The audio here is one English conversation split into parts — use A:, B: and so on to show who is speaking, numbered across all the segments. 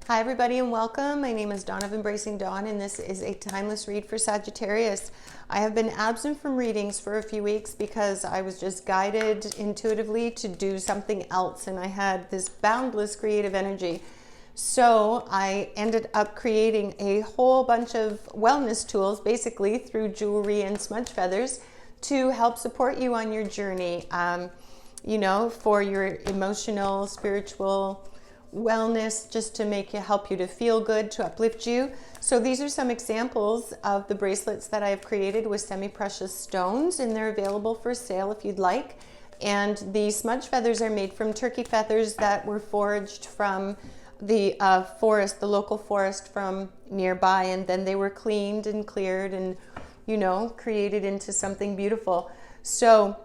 A: Hi everybody and welcome. My name is Dawn of Embracing Dawn and this is a timeless read for Sagittarius. I have been absent from readings for a few weeks because I was just guided intuitively to do something else and I had this boundless creative energy. So I ended up creating a whole bunch of wellness tools basically through jewelry and smudge feathers to help support you on your journey, for your emotional, spiritual wellness, just to help you to feel good, to uplift you. So these are some examples of the bracelets that I have created with semi-precious stones, and they're available for sale if you'd like. And the smudge feathers are made from turkey feathers that were foraged from the forest, the local forest from nearby, and then they were cleaned and cleared and created into something beautiful. So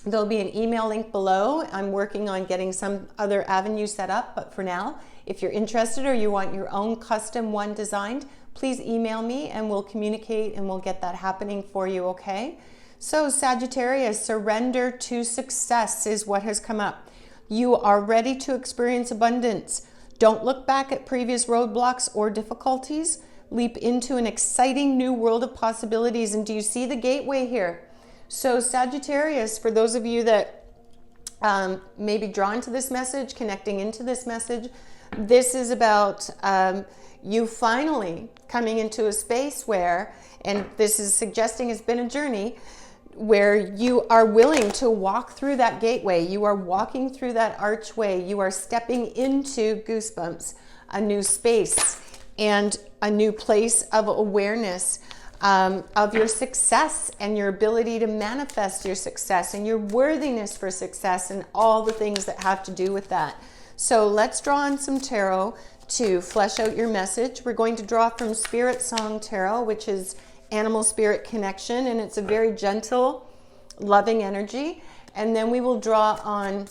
A: there'll be an email link below. I'm working on getting some other avenue set up, but for now, if you're interested or you want your own custom one designed, please email me and we'll communicate and we'll get that happening for you, okay? So Sagittarius, surrender to success is what has come up. You are ready to experience abundance. Don't look back at previous roadblocks or difficulties. Leap into an exciting new world of possibilities. And do you see the gateway here? So Sagittarius, for those of you that may be drawn to this message, connecting into this message, this is about you finally coming into a space where, and this is suggesting it's been a journey, where you are willing to walk through that gateway. You are walking through that archway. You are stepping into goosebumps, a new space and a new place of awareness of your success and your ability to manifest your success and your worthiness for success and all the things that have to do with that. So let's draw on some tarot to flesh out your message. We're going to draw from Spirit Song Tarot, which is animal spirit connection, and it's a very gentle, loving energy. And then we will draw on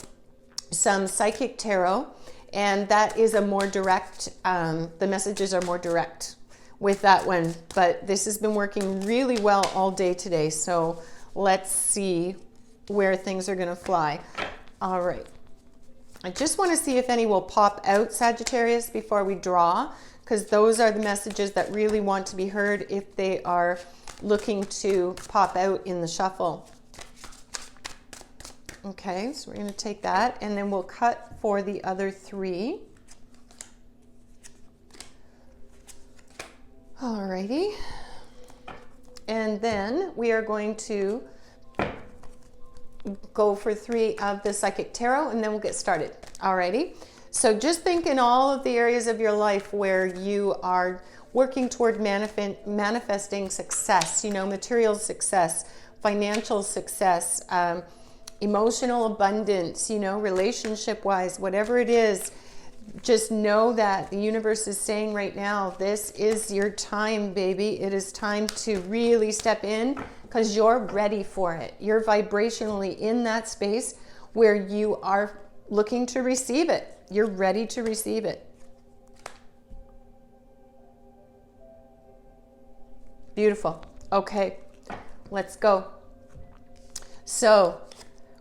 A: some Psychic Tarot, and that is a more direct, the messages are more direct with that one, but this has been working really well all day today. So let's see where things are going to fly. All right. I just want to see if any will pop out, Sagittarius, before we draw, because those are the messages that really want to be heard if they are looking to pop out in the shuffle. Okay, so we're going to take that and then we'll cut for the other three. Alrighty, and then we are going to go for three of the Psychic Tarot and then we'll get started. Alrighty, so just think in all of the areas of your life where you are working toward manifesting success, material success, financial success, emotional abundance, relationship-wise, whatever it is. Just know that the universe is saying right now, this is your time, baby. It is time to really step in because you're ready for it. You're vibrationally in that space where you are looking to receive it. You're ready to receive it. Beautiful. Okay, let's go. So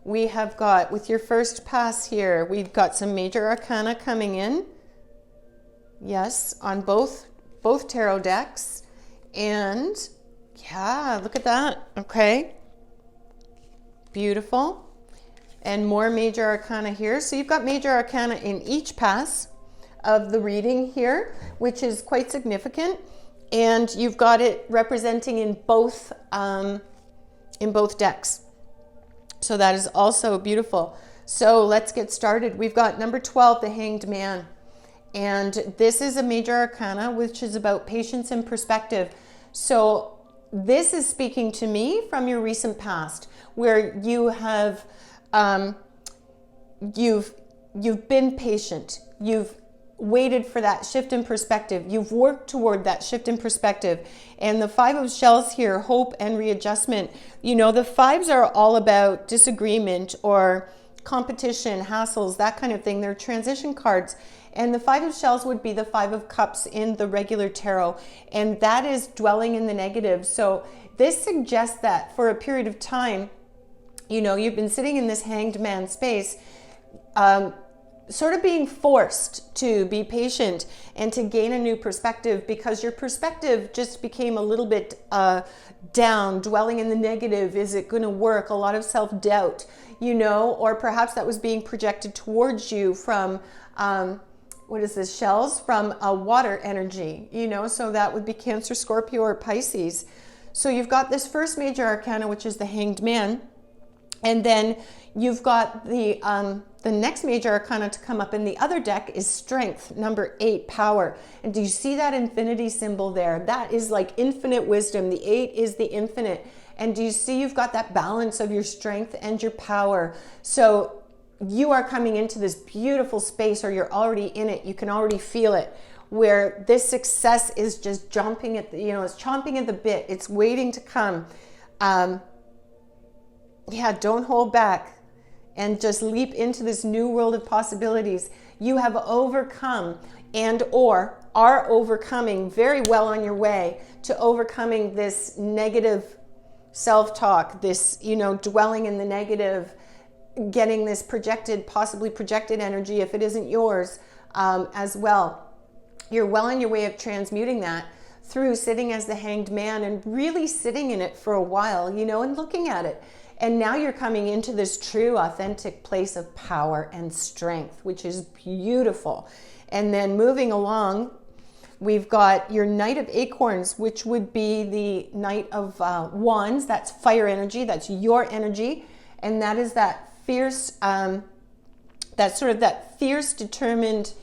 A: we have got, with your first pass here, we've got some major arcana coming in. Yes, on both tarot decks. And yeah, look at that. Okay. Beautiful. And more major arcana here. So you've got major arcana in each pass of the reading here, which is quite significant. And you've got it representing in both decks. So that is also beautiful. So let's get started. We've got number 12, the Hanged Man. And this is a major arcana, which is about patience and perspective. So this is speaking to me from your recent past, where you have, you've been patient. You've waited for that shift in perspective. You've worked toward that shift in perspective. And the Five of Shells here, hope and readjustment. The fives are all about disagreement or competition, hassles, that kind of thing. They're transition cards. And the Five of Shells would be the Five of Cups in the regular tarot. And that is dwelling in the negative. So this suggests that for a period of time, you've been sitting in this Hanged Man space, sort of being forced to be patient and to gain a new perspective, because your perspective just became a little bit down, dwelling in the negative. Is it going to work? A lot of self-doubt, you know, or perhaps that was being projected towards you from, what is this, shells? From a water energy, you know, so that would be Cancer, Scorpio, or Pisces. So you've got this first major arcana, which is the Hanged Man. And then you've got the next major arcana to come up in the other deck is Strength, number 8, Power. And do you see that infinity symbol there? That is like infinite wisdom. The 8 is the infinite. And do you see you've got that balance of your strength and your power? So you are coming into this beautiful space, or you're already in it. You can already feel it, where this success is just jumping at the, you know, it's chomping at the bit. It's waiting to come. Yeah, don't hold back and just leap into this new world of possibilities. You have overcome and or are overcoming, very well on your way to overcoming this negative self-talk, this, you know, dwelling in the negative, getting this projected, possibly projected energy if it isn't yours, as well. You're well on your way of transmuting that through sitting as the Hanged Man and really sitting in it for a while, you know, and looking at it. And now you're coming into this true, authentic place of power and strength, which is beautiful. And then moving along, we've got your Knight of Acorns, which would be the Knight of Wands. That's fire energy. That's your energy. And that is that fierce, that's sort of that fierce, determined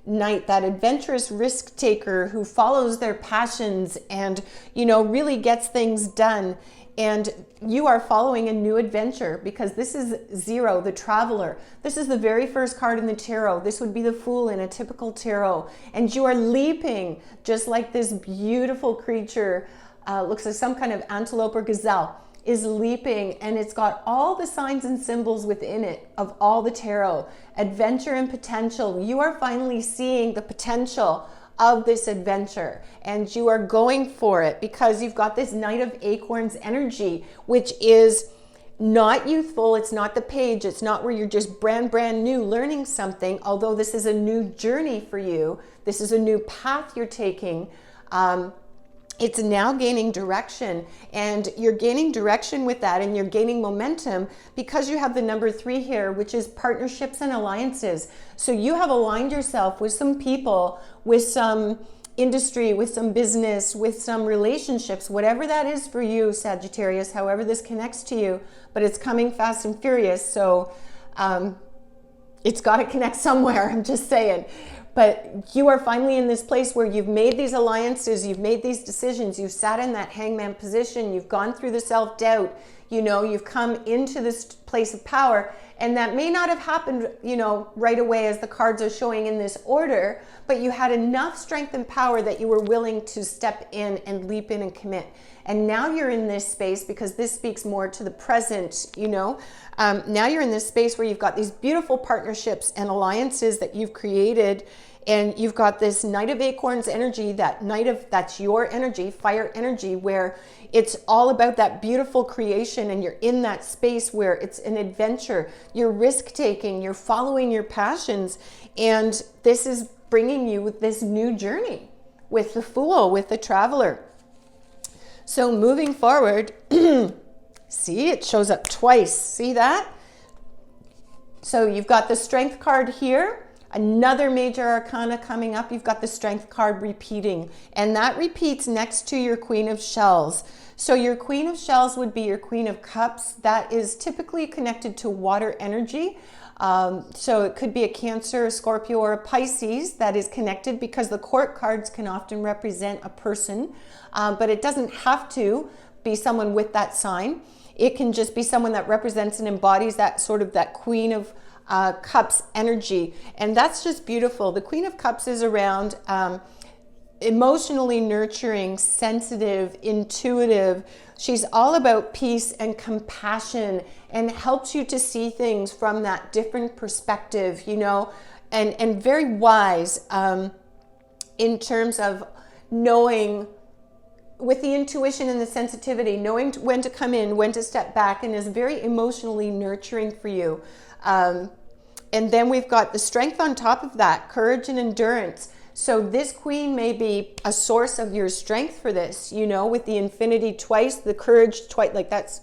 A: knight, that adventurous risk taker who follows their passions and, you know, really gets things done. And you are following a new adventure, because this is Zero, the Traveler. This is the very first card in the tarot. This would be the Fool in a typical tarot. And you are leaping just like this beautiful creature, looks like some kind of antelope or gazelle, is leaping, and it's got all the signs and symbols within it of all the tarot. Adventure and potential. You are finally seeing the potential of this adventure, and you are going for it, because you've got this Knight of Acorns energy, which is not youthful. It's not the page. It's not where you're just brand new learning something, although this is a new journey for you. This is a new path you're taking. It's now gaining direction, and you're gaining direction with that, and you're gaining momentum because you have the number 3 here, which is partnerships and alliances. So you have aligned yourself with some people, with some industry, with some business, with some relationships, whatever that is for you, Sagittarius, however this connects to you, but it's coming fast and furious. So it's got to connect somewhere, I'm just saying. But you are finally in this place where you've made these alliances, you've made these decisions, you've sat in that hangman position, you've gone through the self-doubt, you know, you've come into this place of power. And that may not have happened, you know, right away as the cards are showing in this order, but you had enough strength and power that you were willing to step in and leap in and commit. And now you're in this space, because this speaks more to the present, you know. Now you're in this space where you've got these beautiful partnerships and alliances that you've created, and you've got this Knight of Acorns energy, that's your energy, fire energy, where it's all about that beautiful creation, and you're in that space where it's an adventure. You're risk-taking, you're following your passions, and this is bringing you with this new journey with the Fool, with the Traveler. So moving forward, see, it shows up twice. See that? So you've got the Strength card here, another major arcana coming up. You've got the Strength card repeating, and that repeats next to your Queen of Shells. So your Queen of Shells would be your Queen of Cups. That is typically connected to water energy. So it could be a Cancer, a Scorpio, or a Pisces that is connected, because the court cards can often represent a person, but it doesn't have to be someone with that sign. It can just be someone that represents and embodies that sort of that Queen of Cups energy. And that's just beautiful. The Queen of Cups is around emotionally nurturing, sensitive, intuitive. She's all about peace and compassion, and helps you to see things from that different perspective, you know, and very wise in terms of knowing, with the intuition and the sensitivity, knowing when to come in, when to step back, and is very emotionally nurturing for you. And then we've got the strength on top of that, courage and endurance. So this queen may be a source of your strength for this, you know, with the infinity twice, the courage twice, like that's,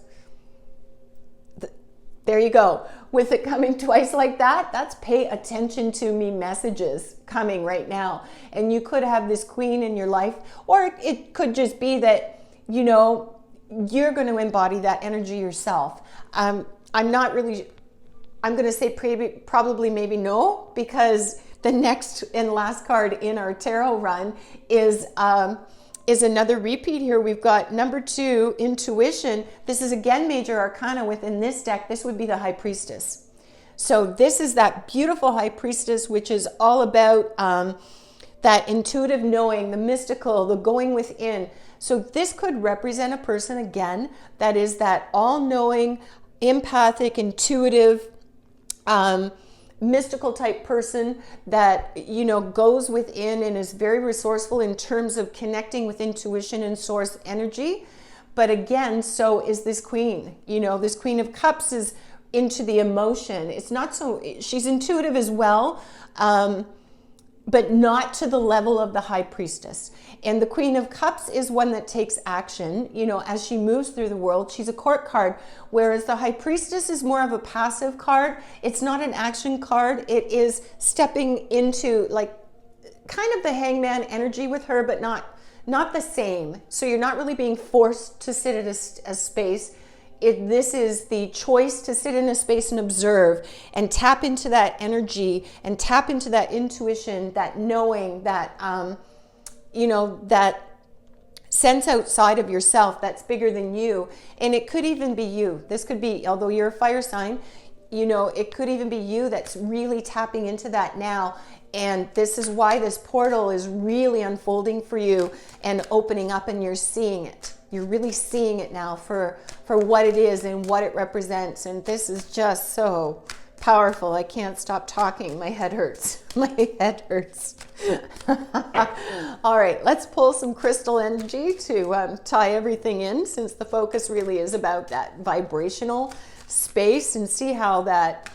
A: there you go. With it coming twice like that, that's pay attention to me messages coming right now. And you could have this queen in your life, or it could just be that, you know, you're going to embody that energy yourself. I'm not really, I'm going to say probably maybe no, because the next and last card in our tarot run is another repeat here. We've got number 2, intuition. This is again major arcana within this deck. This would be the High Priestess. So this is that beautiful High Priestess, which is all about that intuitive knowing, the mystical, the going within. So this could represent a person again that is that all-knowing, empathic, intuitive, mystical type person that, you know, goes within and is very resourceful in terms of connecting with intuition and source energy. But again, so is this queen. You know, this Queen of Cups is into the emotion. It's not so, she's intuitive as well, but not to the level of the High Priestess. And the Queen of Cups is one that takes action, you know, as she moves through the world. She's a court card, whereas the High Priestess is more of a passive card. It's not an action card. It is stepping into like kind of the Hangman energy with her, but not the same. So you're not really being forced to sit at a space. This is the choice to sit in a space and observe and tap into that energy and tap into that intuition, that knowing, that, you know, that sense outside of yourself that's bigger than you. And it could even be you. This could be, although you're a fire sign, you know, it could even be you that's really tapping into that now. And this is why this portal is really unfolding for you and opening up, and you're seeing it. You're really seeing it now for what it is and what it represents. And this is just so powerful. I can't stop talking. My head hurts. My head hurts. All right, let's pull some crystal energy to tie everything in, since the focus really is about that vibrational space, and see how that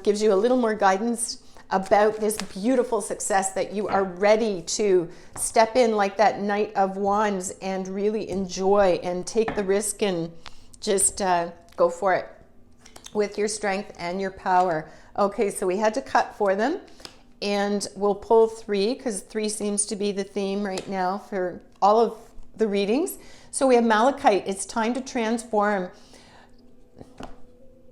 A: gives you a little more guidance about this beautiful success that you are ready to step in like that Knight of Wands and really enjoy and take the risk and just go for it with your strength and your power. Okay, so we had to cut for them, and we'll pull 3 because 3 seems to be the theme right now for all of the readings. So we have Malachite. It's time to transform.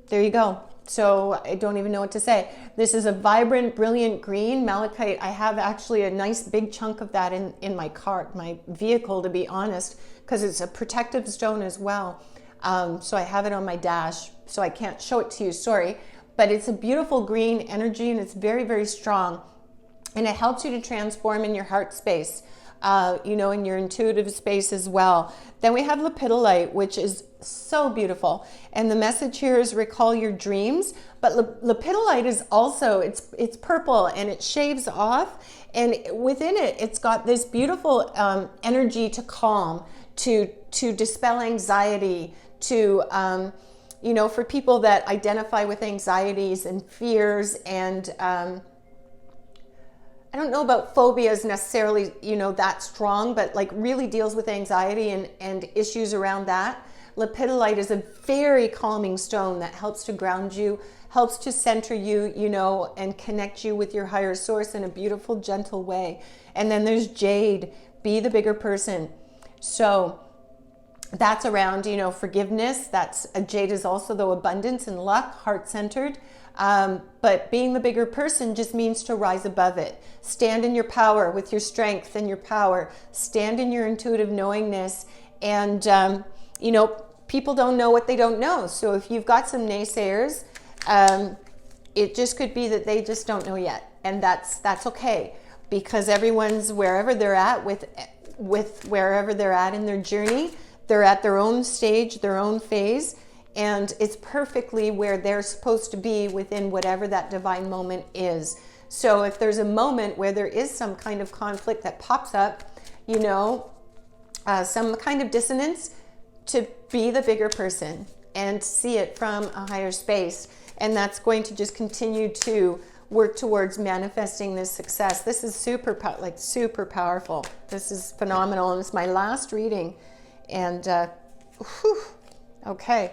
A: There you go. So I don't even know what to say. This is a vibrant, brilliant green. Malachite, I have actually a nice big chunk of that in my cart, my vehicle, to be honest, because it's a protective stone as well. So I have it on my dash, so I can't show it to you, sorry. But it's a beautiful green energy, and it's very, very strong. And it helps you to transform in your heart space, you know, in your intuitive space as well. Then we have Lepidolite, which is so beautiful. And the message here is recall your dreams. But Lepidolite is also, it's purple, and it shaves off. And within it, it's got this beautiful energy to calm, to dispel anxiety, to, you know, for people that identify with anxieties and fears and, I don't know about phobias necessarily, you know, that strong, but like really deals with anxiety and issues around that. Lepidolite is a very calming stone that helps to ground you, helps to center you, you know, and connect you with your higher source in a beautiful, gentle way. And then there's jade, be the bigger person. So that's around, you know, forgiveness. That's jade is also, though, abundance and luck, heart-centered. But being the bigger person just means to rise above it. Stand in your power with your strength and your power. Stand in your intuitive knowingness. And, you know, people don't know what they don't know. So if you've got some naysayers, it just could be that they just don't know yet. And that's okay, because everyone's wherever they're at with wherever they're at in their journey. They're at their own stage, their own phase. And it's perfectly where they're supposed to be within whatever that divine moment is. So if there's a moment where there is some kind of conflict that pops up, you know, some kind of dissonance, to be the bigger person. and see it from a higher space. And that's going to just continue to work towards manifesting this success. This is super powerful. This is phenomenal. And it's my last reading. And whew, okay.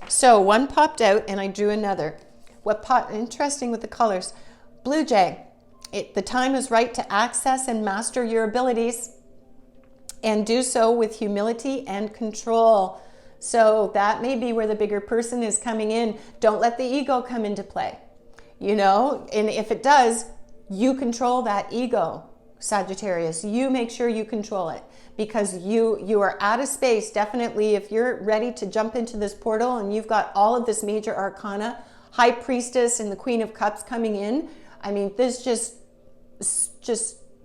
A: So one popped out and I drew another. Interesting with the colors. Blue Jay. The time is right to access and master your abilities, and do so with humility and control. So that may be where the bigger person is coming in. Don't let the ego come into play, you know, and if it does, you control that ego, Sagittarius. You make sure you control it, because you are at a space, definitely, if you're ready to jump into this portal and you've got all of this major arcana, High Priestess and the Queen of Cups coming in. I mean, this just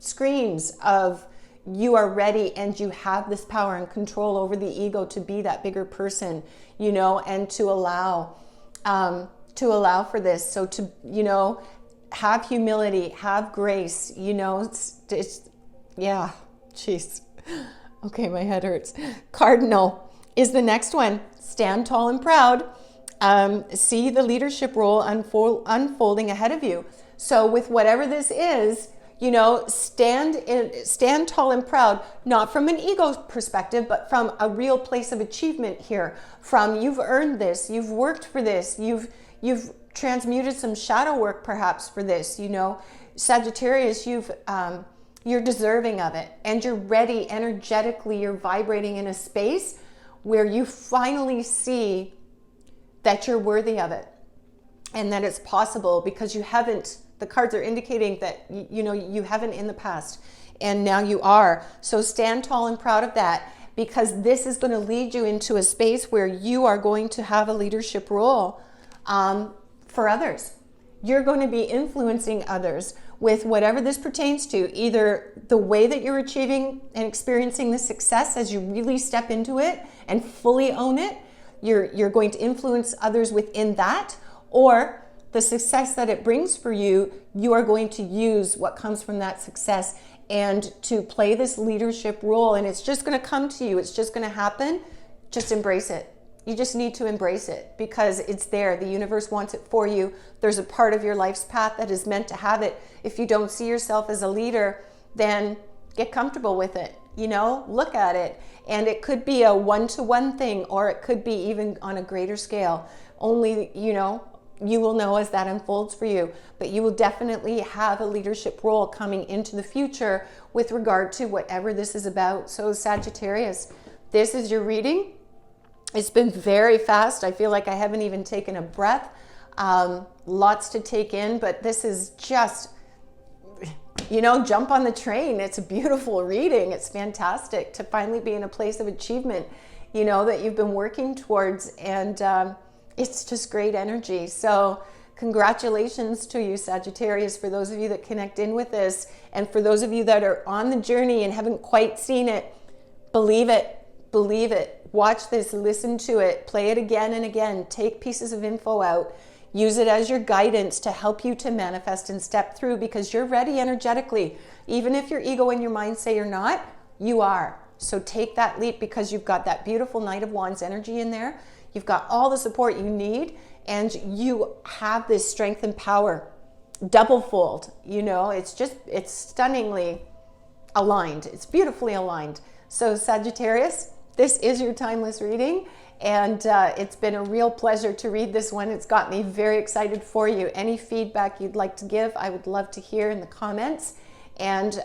A: screams of you are ready and you have this power and control over the ego to be that bigger person, you know, and to allow for this. So to, you know, have humility, have grace, you know, yeah, jeez. Okay, my head hurts. Cardinal is the next one. Stand tall and proud. See the leadership role unfolding ahead of you. So with whatever this is, you know, stand tall and proud, not from an ego perspective, but from a real place of achievement here. From you've earned this, you've worked for this, you've transmuted some shadow work perhaps for this, you know. Sagittarius, you're deserving of it, and you're ready energetically, you're vibrating in a space where you finally see that you're worthy of it and that it's possible, because you haven't, the cards are indicating that, you know, you haven't in the past, and now you are. So stand tall and proud of that, because this is going to lead you into a space where you are going to have a leadership role for others. You're going to be influencing others with whatever this pertains to, either the way that you're achieving and experiencing the success as you really step into it and fully own it. You're going to influence others within that, or the success that it brings for you, you are going to use what comes from that success and to play this leadership role. And it's just going to come to you. It's just going to happen. Just embrace it. You just need to embrace it, because it's there. The universe wants it for you. There's a part of your life's path that is meant to have it. If you don't see yourself as a leader, then get comfortable with it. You know, look at it. And it could be a one-to-one thing, or it could be even on a greater scale. Only, you know, you will know as that unfolds for you. But you will definitely have a leadership role coming into the future with regard to whatever this is about. So Sagittarius, this is your reading. It's been very fast. I feel like I haven't even taken a breath. Lots to take in, but this is just, you know, jump on the train. It's a beautiful reading. It's fantastic to finally be in a place of achievement, you know, that you've been working towards. And it's just great energy. So congratulations to you, Sagittarius, for those of you that connect in with this. And for those of you that are on the journey and haven't quite seen it, believe it, believe it. Watch this, listen to it, play it again and again. Take pieces of info out. Use it as your guidance to help you to manifest and step through, because you're ready energetically. Even if your ego and your mind say you're not, you are. So take that leap, because you've got that beautiful Knight of Wands energy in there. You've got all the support you need, and you have this strength and power double-fold. You know, it's stunningly aligned. It's beautifully aligned. So Sagittarius, this is your timeless reading, and it's been a real pleasure to read this one. It's got me very excited for you. Any feedback you'd like to give, I would love to hear in the comments. And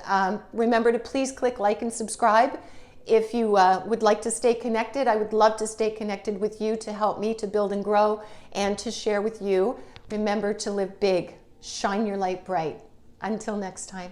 A: remember to please click like and subscribe. If you would like to stay connected, I would love to stay connected with you to help me to build and grow and to share with you. Remember to live big, shine your light bright. Until next time.